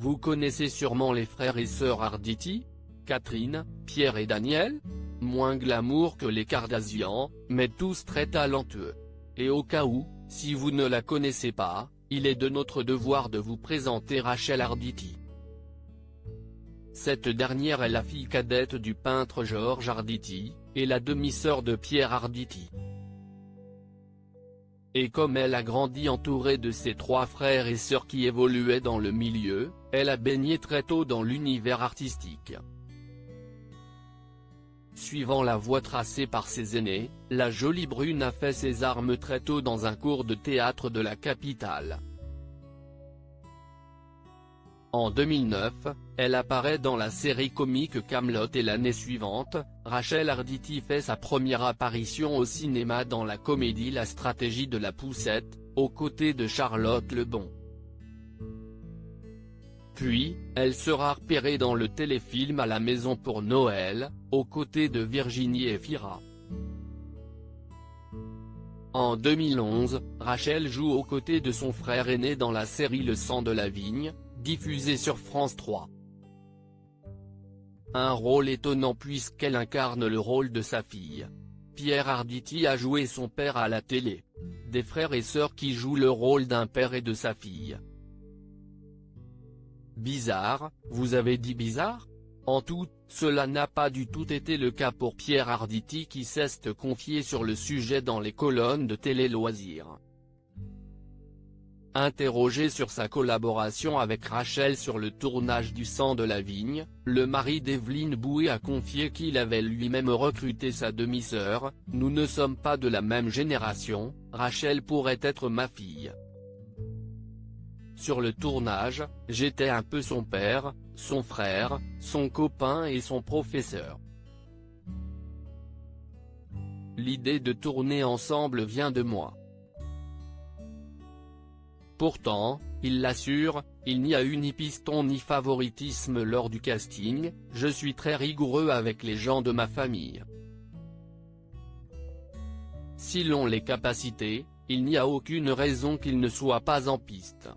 Vous connaissez sûrement les frères et sœurs Arditi, Catherine, Pierre et Daniel? Moins glamour que les Kardashian, mais tous très talentueux. Et au cas où, si vous ne la connaissez pas, il est de notre devoir de vous présenter Rachel Arditi. Cette dernière est la fille cadette du peintre Georges Arditi, et la demi-sœur de Pierre Arditi. Et comme elle a grandi entourée de ses 3 frères et sœurs qui évoluaient dans le milieu, elle a baigné très tôt dans l'univers artistique. Suivant la voie tracée par ses aînés, la jolie brune a fait ses armes très tôt dans un cours de théâtre de la capitale. En 2009, elle apparaît dans la série comique Kaamelott et l'année suivante, Rachel Arditi fait sa première apparition au cinéma dans la comédie La stratégie de la poussette, aux côtés de Charlotte Lebon. Puis, elle sera repérée dans le téléfilm À la maison pour Noël, aux côtés de Virginie Efira. En 2011, Rachel joue aux côtés de son frère aîné dans la série Le sang de la vigne, diffusée sur France 3. Un rôle étonnant puisqu'elle incarne le rôle de sa fille. Pierre Arditi a joué son père à la télé. Des frères et sœurs qui jouent le rôle d'un père et de sa fille. Bizarre, vous avez dit bizarre? En tout, cela n'a pas du tout été le cas pour Pierre Arditi qui s'est confié sur le sujet dans les colonnes de Télé Loisirs. Interrogé sur sa collaboration avec Rachel sur le tournage du sang de la vigne, le mari d'Evelyne Bouet a confié qu'il avait lui-même recruté sa demi-sœur. « Nous ne sommes pas de la même génération, Rachel pourrait être ma fille. Sur le tournage, j'étais un peu son père, son frère, son copain et son professeur. L'idée de tourner ensemble vient de moi. » Pourtant, il l'assure, il n'y a eu ni piston ni favoritisme lors du casting, je suis très rigoureux avec les gens de ma famille. S'ils ont les capacités, il n'y a aucune raison qu'ils ne soient pas en piste.